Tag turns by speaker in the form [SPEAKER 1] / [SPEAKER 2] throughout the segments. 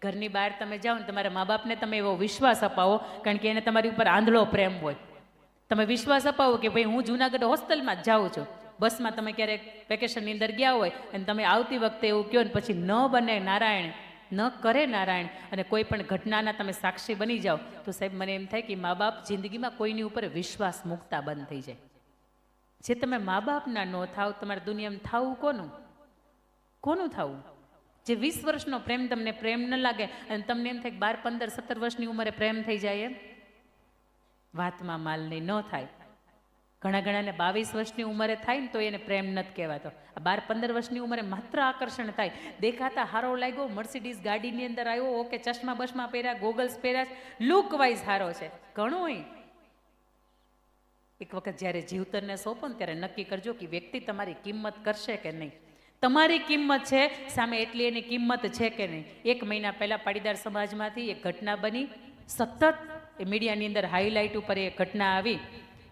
[SPEAKER 1] ઘરની બહાર તમે જાઓ ને તમારા મા બાપને તમે એવો વિશ્વાસ અપાવો, કારણ કે એને તમારી ઉપર આંધળો પ્રેમ હોય. તમે વિશ્વાસ અપાવો કે ભાઈ હું જુનાગઢ હોસ્ટેલમાં જ જાઉં છું. બસમાં તમે ક્યારેક વેકેશનની અંદર ગયા હોય અને તમે આવતી વખતે એવું કહો ને પછી ન બને નારાયણ, ન કરે નારાયણ, અને કોઈ પણ ઘટનાના તમે સાક્ષી બની જાઓ, તો સાહેબ મને એમ થાય કે મા બાપ જિંદગીમાં કોઈની ઉપર વિશ્વાસ મૂકતા બંધ થઈ જાય. જે તમે મા બાપના ન થાવ, તમારા દુનિયામાં થાવું કોનું? કોનું થવું? જે 20 વર્ષનો પ્રેમ તમને પ્રેમ ન લાગે અને તમને એમ થાય કે 12, 15, 17 વર્ષની ઉંમરે પ્રેમ થઈ જાય, એમ વાતમાં માલ નહીં, ન થાય. ઘણા ઘણાને 22 વર્ષની ઉંમરે થાય ને તો એને પ્રેમ નથી કહેવાતો. 12, 15 વર્ષની ઉંમરે માત્ર આકર્ષણ થાય. દેખાતા હારો લાગ્યો, મર્સિડીઝ ગાડીની અંદર આવ્યો, ઓકે, ચશ્મા બસમાં પહેર્યા, ગોગલ્સ પહેર્યા, લુક વાઇઝ હારો છે, ઘણું. એક વખત જ્યારે જીવતરને સોંપો ને ત્યારે નક્કી કરજો કે વ્યક્તિ તમારી કિંમત કરશે કે નહીં. તમારી કિંમત છે સામે એટલી એની કિંમત છે કે નહીં. 1 મહિના પહેલાં પાટીદાર સમાજમાંથી એક ઘટના બની, સતત એ મીડિયાની અંદર હાઈલાઇટ ઉપર એ ઘટના આવી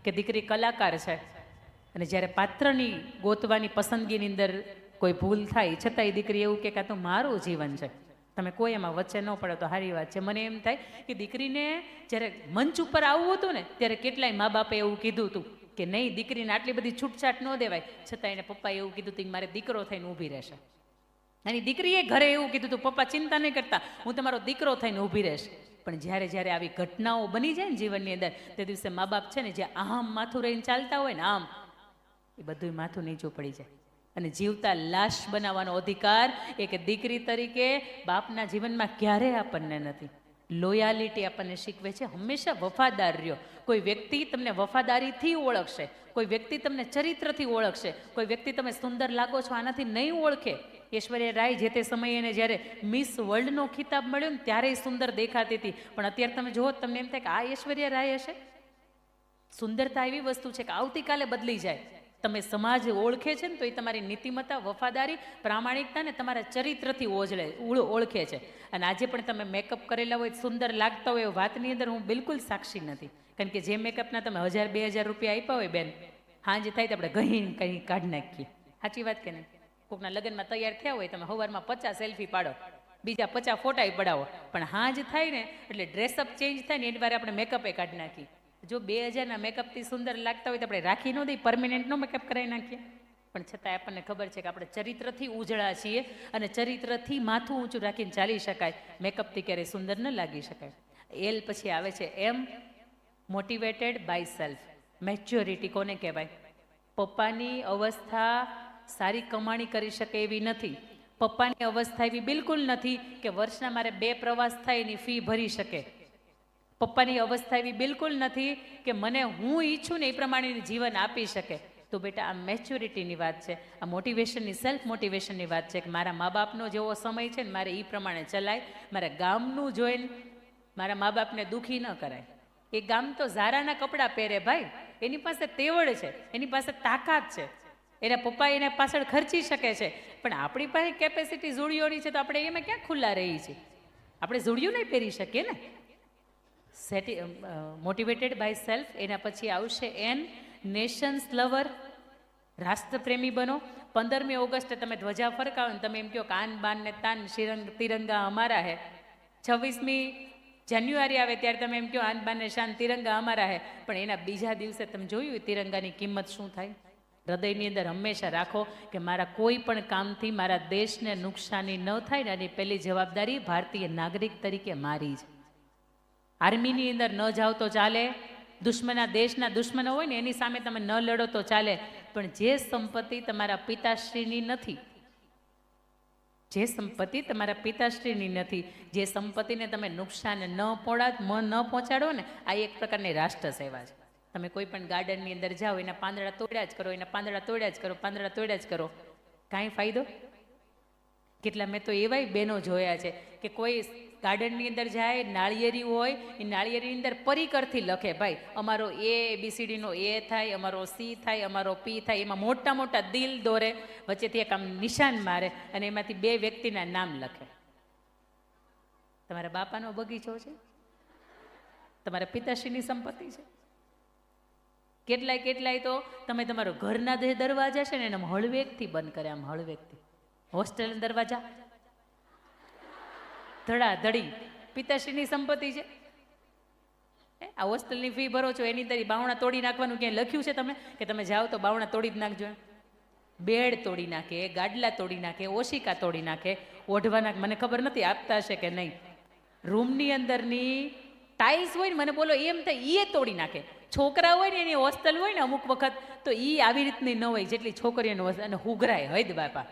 [SPEAKER 1] કે દીકરી કલાકાર છે અને જ્યારે પાત્રની ગોતવાની પસંદગીની અંદર કોઈ ભૂલ થાય છતાં એ દીકરી એવું કે આ તો મારું જીવન છે, તમે કોઈ એમાં વચ્ચે ન પડો તો સારી વાત છે. મને એમ થાય કે દીકરીને જ્યારે મંચ ઉપર આવવું હતું ને ત્યારે કેટલાય મા બાપે એવું કીધું હતું કે નહીં, દીકરીને આટલી બધી છૂટછાટ ન દેવાય, છતાં એને પપ્પાએ એવું કીધું હતું કે મારે દીકરો થઈને ઊભી રહેશે. અને દીકરીએ ઘરે એવું કીધું હતું, પપ્પા ચિંતા નહીં કરતા, હું તમારો દીકરો થઈને ઊભી રહેશે. પણ જ્યારે જ્યારે આવી ઘટનાઓ બની જાય ને જીવનની અંદર, તે દિવસે મા બાપ છે ને જે આમ માથું રહીને ચાલતા હોય ને આમ, એ બધું માથું નીચું પડી જાય. અને જીવતા લાશ બનાવવાનો અધિકાર એક દીકરી તરીકે બાપના જીવનમાં ક્યારેય આપણને નથી. લોયાલિટી આપણને શીખવે છે, હંમેશા વફાદાર રહ્યો. કોઈ વ્યક્તિ તમને વફાદારીથી ઓળખશે, કોઈ વ્યક્તિ તમને ચરિત્રથી ઓળખશે, કોઈ વ્યક્તિ તમે સુંદર લાગો છો આનાથી નહીં ઓળખે. ઐશ્વર્યા રાય જે તે સમયે એને જ્યારે મિસ વર્લ્ડનો ખિતાબ મળ્યો ને ત્યારે સુંદર દેખાતી હતી, પણ અત્યારે તમે જુઓ તમને એમ થાય કે આ ઐશ્વર્યા રાય હશે. સુંદરતા એવી વસ્તુ છે કે આવતીકાલે બદલી જાય. તમે સમાજ ઓળખે છે ને તો એ તમારી નીતિમત્તા, વફાદારી, પ્રામાણિકતા ને તમારા ચરિત્રથી ઓળખે છે. અને આજે પણ તમે મેકઅપ કરેલા હોય, સુંદર લાગતા હોય, વાતની અંદર હું બિલકુલ સાક્ષી નથી. કારણ કે જે મેકઅપના તમે 1000, 2000 રૂપિયા આપ્યા હોય બેન, હાંજ થાય તો આપણે ગહીને કંઈ કાઢી નાખીએ. સાચી વાત કે નહીં? કોકના લગ્નમાં તૈયાર થયા હોય, તમે સવારમાં 50 સેલ્ફી પાડો, બીજા 50 ફોટા પડાવો, પણ હાંજ થાય ને એટલે ડ્રેસઅપ ચેન્જ થાય ને એની વાર આપણે મેકઅપે કાઢી નાખીએ. જો 2000ના મેકઅપથી સુંદર લાગતા હોય તો આપણે રાખી ન દઈએ, પરમેનન્ટનો મેકઅપ કરાવી નાખીએ. પણ છતાં આપણને ખબર છે કે આપણે ચરિત્રથી ઉજળા છીએ અને ચરિત્રથી માથું ઊંચું રાખીને ચાલી શકાય. મેકઅપથી ક્યારેય સુંદર ન લાગી શકાય. એલ પછી આવે છે એમ, મોટિવેટેડ બાય સેલ્ફ. મેચ્યોરિટી કોને કહેવાય? પપ્પાની અવસ્થા સારી કમાણી કરી શકે એવી નથી. પપ્પાની અવસ્થા એવી બિલકુલ નથી કે વર્ષના મારે 2 પ્રવાસ થાય એની ફી ભરી શકે. પપ્પાની અવસ્થા એવી બિલકુલ નથી કે મને હું ઈચ્છું ને એ પ્રમાણેનું જીવન આપી શકે. તો બેટા આ મેચ્યોરિટીની વાત છે, આ મોટિવેશનની, સેલ્ફ મોટિવેશનની વાત છે કે મારા મા બાપનો જેવો સમય છે ને મારે એ પ્રમાણે ચલાય. મારા ગામનું જોઈને મારા મા બાપને દુઃખી ન કરાય. એ ગામ તો ઝારાના કપડાં પહેરે ભાઈ, એની પાસે તેવડ છે, એની પાસે તાકાત છે, એના પપ્પા એને પાછળ ખર્ચી શકે છે. પણ આપણી પાસે કેપેસિટી ઝૂડિયોની છે તો આપણે એમાં ક્યાં ખુલ્લા રહી છીએ? આપણે ઝૂડિયો નહીં પહેરી શકીએ ને. Motivated by self. એના પછી આવશે એન, નેશન્સ લવર. રાષ્ટ્રપ્રેમી બનો. 15મી ઓગસ્ટે તમે ધ્વજા ફરકાવો ને તમે એમ કહો કાન બાન ને તાન તિરંગા અમારા હે. 26મી જાન્યુઆરી આવે ત્યારે તમે એમ કહો આન બાન ને શાન તિરંગા અમારા હે. પણ એના બીજા દિવસે તમે જોયું તિરંગાની કિંમત શું થાય? હૃદયની અંદર હંમેશા રાખો કે મારા કોઈ પણ કામથી મારા દેશને નુકસાની ન થાય ને એની પહેલી જવાબદારી ભારતીય નાગરિક તરીકે મારી છે. આર્મીની અંદર ન જાઓ તો ચાલે, દુશ્મના દેશના દુશ્મનો હોય ને એની સામે તમે ન લડો તો ચાલે, પણ જે સંપત્તિ તમારા પિતાશ્રીની નથી, જે સંપત્તિ તમારા પિતાશ્રીની નથી, જે સંપત્તિને તમે નુકસાન ન પહોંચાડો ને, આ એક પ્રકારની રાષ્ટ્ર સેવા છે. તમે કોઈ પણ ગાર્ડનની અંદર જાઓ, એના પાંદડા તોડ્યા જ કરો, એના પાંદડા તોડ્યા જ કરો, પાંદડા તોડ્યા જ કરો, કાંઈ ફાયદો? કેટલા મેં તો એવાય બહેનો જોયા છે કે કોઈ ગાર્ડનની અંદર જાય, નાળિયેરી હોય, એ નાળિયેરીની અંદર પરિકરથી લખે ભાઈ અમારો ABCDનો A થાય, અમારો C થાય, અમારો P થાય, એમાં મોટા મોટા દિલ દોરે, વચ્ચેથી એક આમ નિશાન મારે અને એમાંથી 2 વ્યક્તિના નામ લખે. તમારા બાપાનો બગીચો છે, તમારા પિતાશ્રીની સંપત્તિ છે. કેટલાય તો તમે તમારો ઘરના જે દરવાજા છે ને એને હળવેકથી બંધ કરે, આમ હળવેકથી. હોસ્ટેલના દરવાજા ધડાધડી પિતાશ્રીની સંપત્તિ છે. આ હોસ્ટેલની ફી ભરો છો એની અંદર બાવણા તોડી નાખવાનું ક્યાંય લખ્યું છે તમે કે તમે જાઓ તો બાવણા તોડી જ નાખજો? બેડ તોડી નાખે, ગાડલા તોડી નાખે, ઓશિકા તોડી નાખે, ઓઢવાના મને ખબર નથી આપતા હશે કે નહીં. રૂમની અંદરની ટાઇલ્સ હોય ને મને બોલો એમ થાય એ તોડી નાખે. છોકરા હોય ને એની હોસ્ટેલ હોય ને અમુક વખત તો એ આવી રીતની ન હોય જેટલી છોકરીઓની હોસ્ટેલ. અને હુગરાય હૈદ બાપા.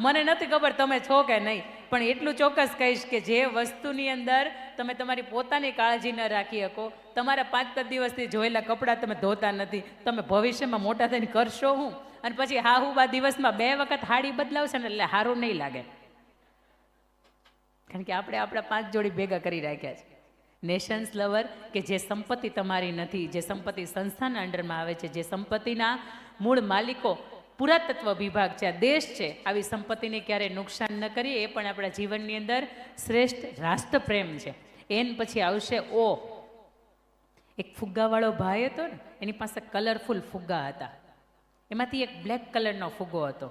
[SPEAKER 1] મને નથી ખબર તમે છો કે નહીં, પણ એટલું ચોક્કસ કહીશ કે જે વસ્તુની અંદર તમે તમારી પોતાની કાળજી ન રાખી શકો, તમારા 5-5 દિવસથી જોયેલા કપડાં તમે ધોતા નથી, તમે ભવિષ્યમાં મોટા થઈને કરશો હું? અને પછી હાહુબા દિવસમાં 2 વખત હાડી બદલાવશે ને એટલે સારું નહીં લાગે. કારણ કે આપણે આપણા 5 જોડી ભેગા કરી રાખ્યા છે. નેશન્સ લવર કે જે સંપત્તિ તમારી નથી, જે સંપત્તિ સંસ્થાના અંડરમાં આવે છે, જે સંપત્તિના મૂળ માલિકો પુરાતત્વ વિભાગ છે, આ દેશ છે, આવી સંપત્તિને ક્યારેય નુકસાન ન કરીએ. એ પણ આપણા જીવનની અંદર શ્રેષ્ઠ રાષ્ટ્રપ્રેમ છે. એન પછી આવશે ઓ. એક ફુગ્ગાવાળો ભાઈ હતો ને, એની પાસે કલરફુલ ફુગ્ગા હતા. એમાંથી એક બ્લેક કલરનો ફુગ્ગો હતો.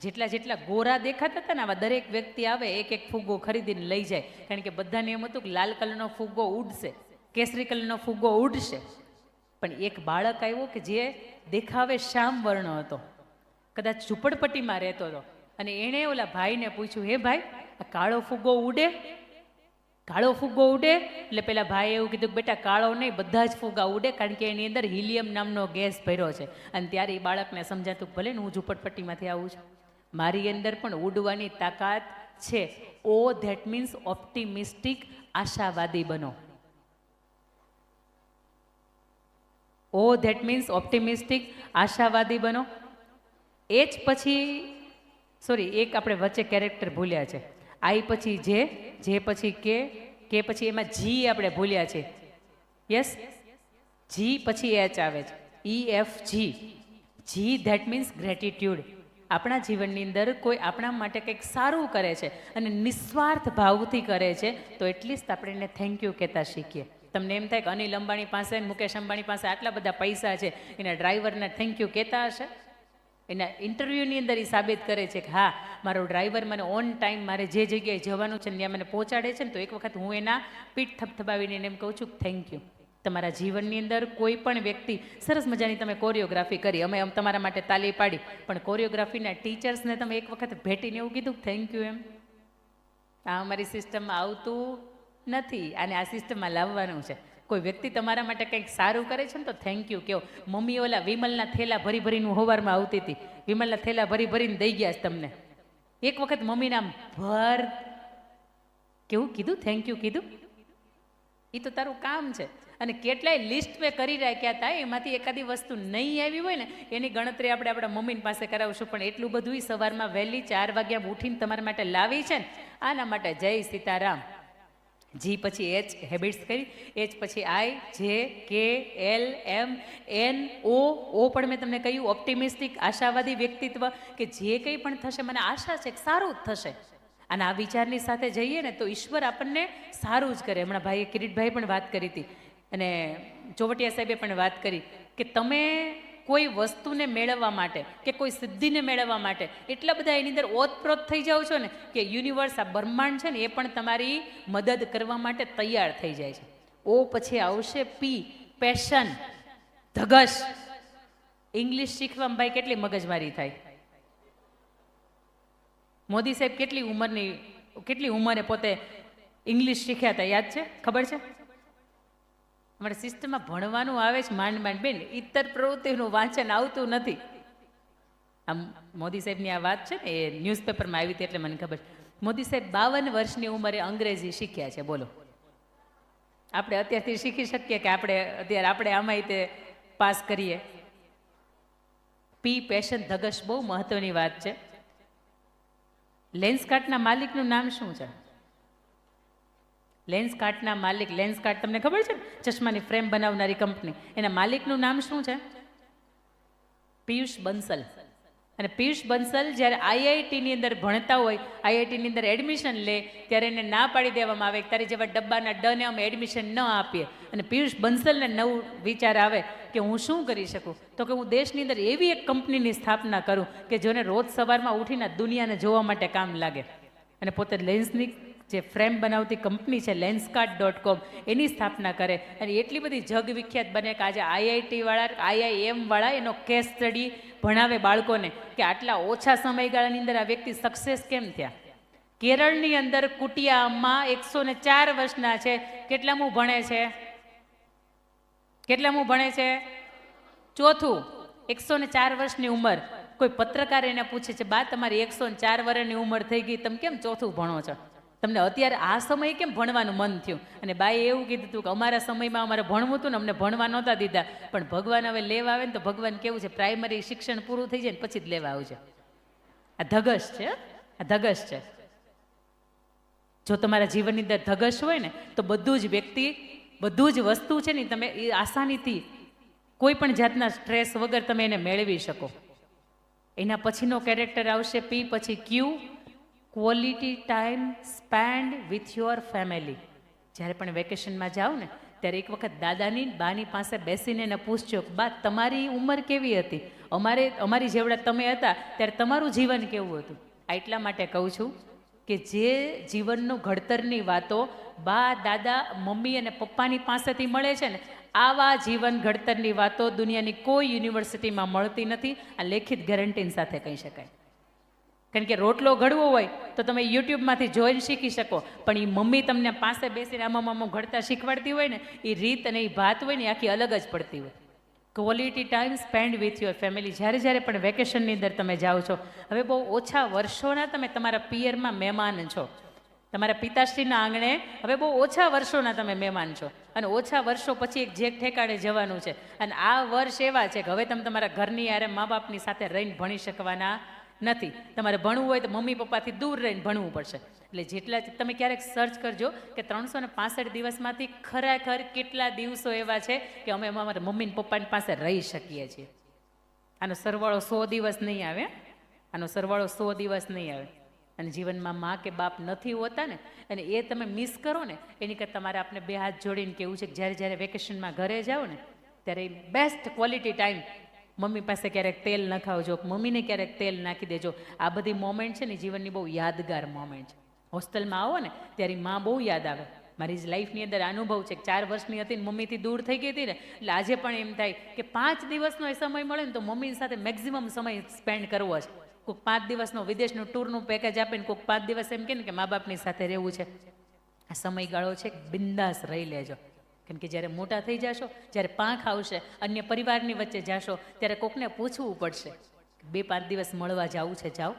[SPEAKER 1] જેટલા જેટલા ગોરા દેખાતા હતા ને આવા દરેક વ્યક્તિ આવે એક એક ફુગ્ગો ખરીદીને લઈ જાય. કારણ કે બધાને એમ હતું કે લાલ કલરનો ફુગ્ગો ઉડશે, કેસરી કલરનો ફુગ્ગો ઉડશે. પણ એક બાળક આવ્યો કે જે દેખાવે શ્યામ વર્ણ હતો, કદાચ ઝૂંપડપટ્ટીમાં રહેતો હતો, અને એણે ઓલા ભાઈને પૂછ્યું, હે ભાઈ આ કાળો ફુગ્ગો ઉડે? કાળો ફુગ્ગો ઉડે? એટલે પેલા ભાઈએ એવું કીધું કે બેટા કાળો નહીં, બધા જ ફુગ્ગા ઉડે, કારણ કે એની અંદર હિલિયમ નામનો ગેસ ભર્યો છે. અને ત્યારે એ બાળકને સમજાતું ભલે ને હું ઝૂંપડપટ્ટીમાંથી આવું છું, મારી અંદર પણ ઉડવાની તાકાત છે. ઓ ધેટ મીન્સ ઓપ્ટિમિસ્ટિક, આશાવાદી બનો. ઓ ધેટ મીન્સ ઓપ્ટિમિસ્ટિક, આશાવાદી બનો. એ જ પછી સોરી એક આપણે વચ્ચે કેરેક્ટર ભૂલ્યા છે. આઈ પછી જે પછી કે પછી એમાં જી આપણે ભૂલ્યા છે. યસ, જી પછી એચ આવે છે. EFG. G that means gratitude. આપણા જીવનની અંદર કોઈ આપણા માટે કંઈક સારું કરે છે અને નિસ્વાર્થ ભાવથી કરે છે તો એટલીસ્ટ આપણે એને થેન્ક યુ કહેતા શીખીએ. તમને એમ થાય કે અનિલ અંબાણી પાસે, મુકેશ અંબાણી પાસે આટલા બધા પૈસા છે, એના ડ્રાઈવરને થેન્ક યુ કહેતા હશે? એના ઇન્ટરવ્યૂની અંદર એ સાબિત કરે છે કે હા મારો ડ્રાઈવર મને ઓન ટાઈમ મારે જે જગ્યાએ જવાનું છે ત્યાં મને પહોંચાડે છે ને, તો એક વખત હું એના પીઠ થપથપાવીને એમ કહું છું થેન્ક યુ. તમારા જીવનની અંદર કોઈ પણ વ્યક્તિ, સરસ મજાની તમે કોરિયોગ્રાફી કરી, અમે તમારા માટે તાલી પાડી, પણ કોરિયોગ્રાફીના ટીચર્સને તમે એક વખત ભેટીને એવું કીધું થેન્ક યુ એમ? આ અમારી સિસ્ટમમાં આવતું નથી, અને આ સિસ્ટમમાં લાવવાનું છે. કોઈ વ્યક્તિ તમારા માટે કંઈક સારું કરે છે ને તો થેન્ક યુ કહો. મમ્મી ઓલા વિમલના થેલા ભરી ભરીને સવારમાં આવતી હતી, વિમલના થેલા ભરી ભરીને દઈ ગયા તમને. એક વખત મમ્મીના ભર કેવું કીધું, થેન્ક યુ કીધું? એ તો તારું કામ છે. અને કેટલાય લિસ્ટ મેં કરી રાખ્યા હતા, એમાંથી એકાદી વસ્તુ નહીં આવી હોય ને એની ગણતરી આપણે આપણા મમ્મીની પાસે કરાવશું. પણ એટલું બધું સવારમાં વહેલી 4 વાગ્યા ઉઠીને તમારા માટે લાવી છે ને, આના માટે જય સીતારામ. જી પછી એચ હેબિટ્સ કરી, એચ પછી આઈ, જે, કે, એલ, એમ, એન, ઓ પણ મેં તમને કહ્યું ઓપ્ટિમિસ્ટિક, આશાવાદી વ્યક્તિત્વ, કે જે કંઈ પણ થશે મને આશા છે કે સારું જ થશે. અને આ વિચારની સાથે જઈએ ને તો ઈશ્વર આપણને સારું જ કરે. હમણાં ભાઈએ કિરીટભાઈ પણ વાત કરી હતી અને ચોવટિયા સાહેબે પણ વાત કરી કે તમે કોઈ વસ્તુને મેળવવા માટે કે કોઈ સિદ્ધિને મેળવવા માટે એટલા બધા એની અંદર ઓતપ્રોત થઈ જાઓ છો ને કે યુનિવર્સ, આ બ્રહ્માંડ છે ને એ પણ તમારી મદદ કરવા માટે તૈયાર થઈ જાય છે. ઓ પછી આવશે પી, પેશન, ધગશ. ઇંગ્લિશ શીખવામાં ભાઈ કેટલી મગજમારી થાય. મોદી સાહેબ કેટલી ઉંમરે પોતે ઇંગ્લિશ શીખ્યા હતા, યાદ છે? ખબર છે? અમારા સિસ્ટમમાં ભણવાનું આવે છે માંડ માંડ બેન, ઇતર પ્રવૃત્તિનું વાંચન આવતું નથી. આમ મોદી સાહેબની આ વાત છે ને એ ન્યૂઝપેપરમાં આવી હતી એટલે મને ખબર છે. મોદી સાહેબ 52 વર્ષની ઉંમરે અંગ્રેજી શીખ્યા છે. બોલો, આપણે અત્યારથી શીખી શકીએ કે આપણે આમાં તે પાસ કરીએ? પી, પેશન, ધગશ બહુ મહત્વની વાત છે. લેન્સકાર્ટના માલિકનું નામ શું છે? લેન્સકાર્ટના માલિક, લેન્સકાર્ટ તમને ખબર છે? ચશ્માની ફ્રેમ બનાવનારી કંપની, એના માલિકનું નામ શું છે? પિયુષ બંસલ. અને પિયુષ બંસલ જ્યારે આઈઆઈટીની અંદર ભણતા હોય, આઈઆઈટીની અંદર એડમિશન લે ત્યારે એને ના પાડી દેવામાં આવે, તારી જેવા ડબ્બાના ડને અમે એડમિશન ન આપીએ. અને પિયુષ બંસલને નવું વિચાર આવે કે હું શું કરી શકું, તો કે હું દેશની અંદર એવી એક કંપનીની સ્થાપના કરું કે જેને રોજ સવારમાં ઉઠીને દુનિયાને જોવા માટે કામ લાગે. અને પોતે લેન્સની જે ફ્રેમ બનાવતી કંપની છે લેન્સકાર્ટ.com એની સ્થાપના કરે અને એટલી બધી જગ વિખ્યાત બને કે આજે આઈઆઈટી વાળા આઈઆઈએમ વાળા એનો કેસ સ્ટડી ભણાવે બાળકોને કે આટલા ઓછા સમયગાળાની અંદર આ વ્યક્તિ સક્સેસ કેમ થયા. કેરળની અંદર કુટિયામાં 104 વર્ષના છે. કેટલામું ભણે છે? કેટલામું ભણે છે? ચોથું. 104 વર્ષની ઉંમર. કોઈ પત્રકાર એને પૂછે છે, બા તમારી 104 વર્ષની ઉંમર થઈ ગઈ, તમે કેમ ચોથું ભણો છો? તમને અત્યારે આ સમયે કેમ ભણવાનું મન થયું? અને બાએ એવું કીધું હતું કે અમારા સમયમાં અમારે ભણવું હતું ને અમને ભણવા નહોતા દીધા, પણ ભગવાન હવે લેવા આવે ને તો ભગવાન કેવું છે, પ્રાઇમરી શિક્ષણ પૂરું થઈ જાય ને પછી જ લેવા આવશે. આ ધગશ છે, આ ધગશ છે. જો તમારા જીવનની અંદર ધગશ હોય ને તો બધું જ વ્યક્તિ, બધું જ વસ્તુ છે ને તમે એ આસાનીથી કોઈ પણ જાતના સ્ટ્રેસ વગર તમે એને મેળવી શકો. એના પછીનો કેરેક્ટર આવશે પી, પછી Q, quality time spend with your family. જ્યારે પણ વેકેશનમાં જાઓ ને ત્યારે એક વખત દાદાની બાની પાસે બેસીને એને પૂછજો, બા તમારી ઉંમર કેવી હતી, અમારી જેવડા તમે હતા ત્યારે તમારું જીવન કેવું હતું. આ એટલા માટે કહું છું કે જે જીવનનું ઘડતરની વાતો બા, દાદા, મમ્મી અને પપ્પાની પાસેથી મળે છે ને, આવા જીવન ઘડતરની વાતો દુનિયાની કોઈ યુનિવર્સિટીમાં મળતી નથી. આ લેખિત ગેરંટી સાથે કહી શકાય. કારણ કે રોટલો ઘડવો હોય તો તમે યુટ્યુબમાંથી જોઈને શીખી શકો, પણ એ મમ્મી તમને પાસે બેસીને આમાં ઘડતા શીખવાડતી હોય ને, એ રીત અને એ ભાત હોય ને આખી અલગ જ પડતી હોય. Quality time spend with your family. જ્યારે પણ વેકેશનની અંદર તમે જાઓ છો, હવે બહુ ઓછા વર્ષોના તમે તમારા પિયરમાં મહેમાન છો, તમારા પિતાશ્રીના આંગણે હવે બહુ ઓછા વર્ષોના તમે મહેમાન છો, અને ઓછા વર્ષો પછી એક જે ઠેકાણે જવાનું છે. અને આ વર્ષ એવા છે કે હવે તમે તમારા ઘરની યારે મા બાપની સાથે રહીને ભણી શકવાના નથી. તમારે ભણવું હોય તો મમ્મી પપ્પાથી દૂર રહીને ભણવું પડશે. એટલે જેટલા તમે ક્યારેક સર્ચ કરજો કે 365 દિવસમાંથી ખરેખર કેટલા દિવસો એવા છે કે અમે અમારા મમ્મી ને પપ્પાની પાસે રહી શકીએ છીએ. આનો સરવાળો 100 દિવસ નહીં આવે, આનો સરવાળો 100 દિવસ નહીં આવે. અને જીવનમાં મા કે બાપ નથી હોતા ને, અને એ તમે મિસ કરો ને, એની કરતાં તમારે આપણે બે હાથ જોડીને કહેવું છે કે જ્યારે વેકેશનમાં ઘરે જાઓ ને ત્યારે બેસ્ટ ક્વોલિટી ટાઈમ. મમ્મી પાસે ક્યારેક તેલ નખાવજો, મમ્મીને ક્યારેક તેલ નાખી દેજો. આ બધી મોમેન્ટ છે ને જીવનની બહુ યાદગાર મોમેન્ટ છે. હોસ્ટેલમાં આવો ને ત્યારે માં બહુ યાદ આવે. મારી જ લાઈફની અંદર અનુભવ છે કે 4 વર્ષની હતી ને મમ્મીથી દૂર થઈ ગઈ હતી ને, એટલે આજે પણ એમ થાય કે 5 દિવસનો એ સમય મળે ને તો મમ્મીની સાથે મેક્ઝિમમ સમય સ્પેન્ડ કરવો છે. કોઈક 5 દિવસનો વિદેશનું ટૂરનું પેકેજ આપે ને કોઈક 5 દિવસ એમ કે ને કે મા બાપની સાથે રહેવું છે. આ સમયગાળો છે, બિંદાસ રહી લેજો. કેમ કે જ્યારે મોટા થઈ જશો, જ્યારે પાંખ આવશે, અન્ય પરિવારની વચ્ચે જાશો, ત્યારે કોકને પૂછવું પડશે 2-5 દિવસ મળવા જવું છે, જાઓ.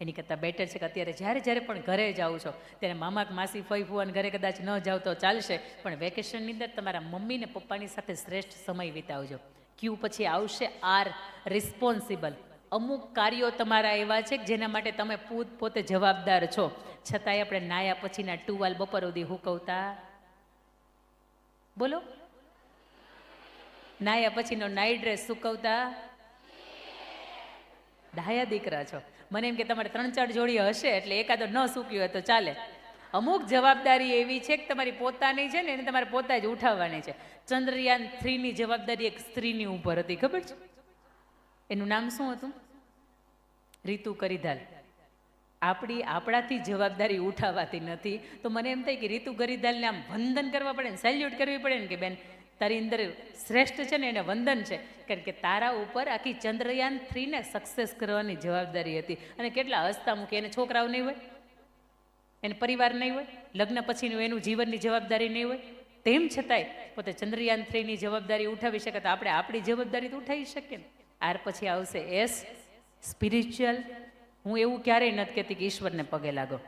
[SPEAKER 1] એની કરતાં બેટર છે કે અત્યારે જ્યારે પણ ઘરે જાઓ છો ત્યારે મામા માસી ફઈ ફુવાને ઘરે કદાચ ન જાઓ તો ચાલશે, પણ વેકેશનની અંદર તમારા મમ્મી ને પપ્પાની સાથે શ્રેષ્ઠ સમય વિતાવજો. ક્યુ પછી આવશે આર, રિસ્પોન્સિબલ. અમુક કાર્યો તમારા એવા છે કે જેના માટે તમે પોતે જવાબદાર છો, છતાંય આપણે નાયા પછીના ટુવાલ બપોર સુધી હુકવતા. બોલો, નાયા પછીનો નાઈટ ડ્રેસ સુકવતા. ડાયા દીકરા છો. મને એમ કે તમારે 3-4 જોડી હશે એટલે એકાદો ન સૂક્યો હોય તો ચાલે. અમુક જવાબદારી એવી છે કે તમારી પોતાની છે ને એને તમારે પોતા જ ઉઠાવવાની છે. ચંદ્રયાન 3ની જવાબદારી એક સ્ત્રીની ઉપર હતી, ખબર છે? એનું નામ શું હતું? રીતુ કરીધાલ. આપણાથી જવાબદારી ઉઠાવાતી નથી, તો મને એમ થાય કે રીતુ કરીધાલને આમ વંદન કરવા પડે ને, સેલ્યુટ કરવી પડે ને કે બેન તારી અંદર શ્રેષ્ઠ છે ને એને વંદન છે, કારણ કે તારા ઉપર આખી ચંદ્રયાન 3ને સક્સેસ કરવાની જવાબદારી હતી. અને કેટલા હસતા મૂકે, એને છોકરાઓ નહીં હોય, એને પરિવાર નહીં હોય, લગ્ન પછીનું એનું જીવનની જવાબદારી નહીં હોય, તેમ છતાંય પોતે ચંદ્રયાન 3ની જવાબદારી ઉઠાવી શકે. તો આપણે આપણી જવાબદારી તો ઉઠાવી શકીએ ને. આર પછી આવશે એસ, સ્પિરિચ્યુઅલ. હું એવું ક્યારેય નથી કહેતી કે ઈશ્વરને પગે લાગો,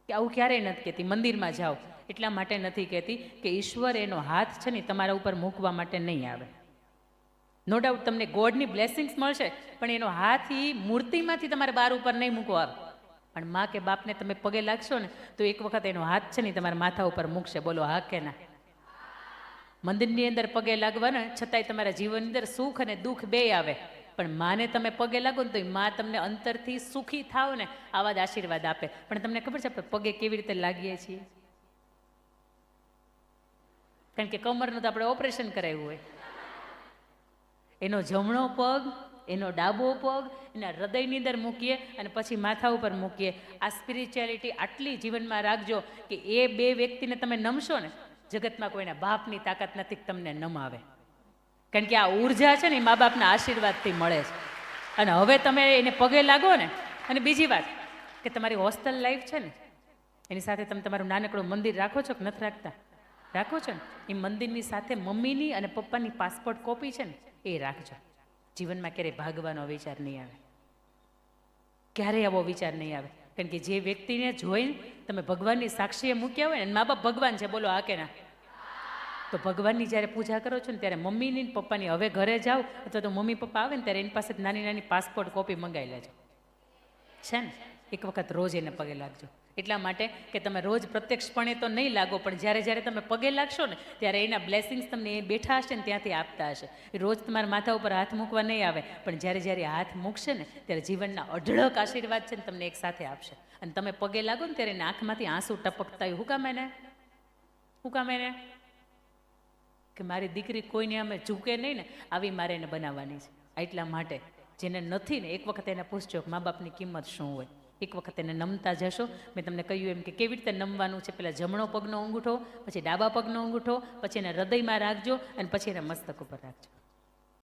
[SPEAKER 1] કે આવું ક્યારેય નથી કહેતી. મંદિરમાં જાઓ એટલા માટે નથી કહેતી કે ઈશ્વર એનો હાથ છે ને તમારા ઉપર મૂકવા માટે નહીં આવે. નો ડાઉટ તમને ગોડની બ્લેસિંગ્સ મળશે, પણ એનો હાથ એ મૂર્તિમાંથી તમારે બાર ઉપર નહીં મૂકવા આવે. પણ મા કે બાપને તમે પગે લાગશો ને તો એક વખત એનો હાથ છે ને તમારા માથા ઉપર મૂકશે. બોલો હા કે ના? મંદિરની અંદર પગે લાગવાના છતાંય તમારા જીવનની અંદર સુખ અને દુઃખ બે આવે, પણ માને તમે પગે લાગો ને તો મા તમને અંતરથી સુખી થાવ ને આવા જ આશીર્વાદ આપે. પણ તમને ખબર છે આપણે પગે કેવી રીતે લાગીએ છીએ? કારણ કે કમરનું તો આપણે ઓપરેશન કરાવ્યું હોય. એનો જમણો પગ એનો ડાબો પગ એના હૃદયની અંદર મૂકીએ અને પછી માથા ઉપર મૂકીએ. આ સ્પિરિચ્યુઆલિટી આટલી જીવનમાં રાખજો કે એ બે વ્યક્તિને તમે નમશો ને, જગતમાં કોઈના બાપની તાકાત નથી તમને નમાવે. કારણ કે આ ઉર્જા છે ને એ મા બાપના આશીર્વાદથી મળે છે. અને હવે તમે એને પગે લાગો ને, અને બીજી વાત કે તમારી હોસ્ટેલ લાઈફ છે ને એની સાથે તમે તમારું નાનકડું મંદિર રાખો છો કે નથી રાખતા? રાખો છો ને. એ મંદિરની સાથે મમ્મીની અને પપ્પાની પાસપોર્ટ કોપી છે ને એ રાખજો. જીવનમાં ક્યારેય ભાગવાનો વિચાર નહીં આવે, ક્યારેય આવો વિચાર નહીં આવે. કારણ કે જે વ્યક્તિને જોઈને તમે ભગવાનની સાક્ષીએ મૂક્યા હોય ને, મા બાપ ભગવાન છે, બોલો હા કે ના? તો ભગવાનની જ્યારે પૂજા કરો છો ને ત્યારે મમ્મીની પપ્પાની હવે ઘરે જાઓ અથવા તો મમ્મી પપ્પા આવે ને ત્યારે એની પાસે નાની નાની પાસપોર્ટ કોપી મંગાવી લેજો, છે ને. એક વખત રોજ એને પગે લાગજો. એટલા માટે કે તમે રોજ પ્રત્યક્ષપણે તો નહીં લાગો, પણ જ્યારે જ્યારે તમે પગે લાગશો ને ત્યારે એના બ્લેસિંગ્સ તમને એ બેઠા હશે ને ત્યાંથી આપતા હશે. રોજ તમારા માથા ઉપર હાથ મૂકવા નહીં આવે, પણ જ્યારે જ્યારે હાથ મૂકશે ને ત્યારે જીવનના અઢળક આશીર્વાદ છે ને તમને એક સાથે આપશે. અને તમે પગે લાગો ને ત્યારે એના આંખમાંથી આંસુ ટપકતા હોય. હું કામ એને કે મારી દીકરી કોઈને અમે ઝૂકે નહીં ને, આવી મારે એને બનાવવાની છે. એટલા માટે જેને નથી ને એક વખત એને પૂછજો કે મા બાપની કિંમત શું હોય. એક વખત એને નમતા જશો. મેં તમને કહ્યું એમ કે કેવી રીતે નમવાનું છે. પહેલાં જમણો પગનો અંગૂઠો, પછી ડાબા પગનો અંગૂઠો, પછી એને હૃદયમાં રાખજો અને પછી એને મસ્તક ઉપર રાખજો.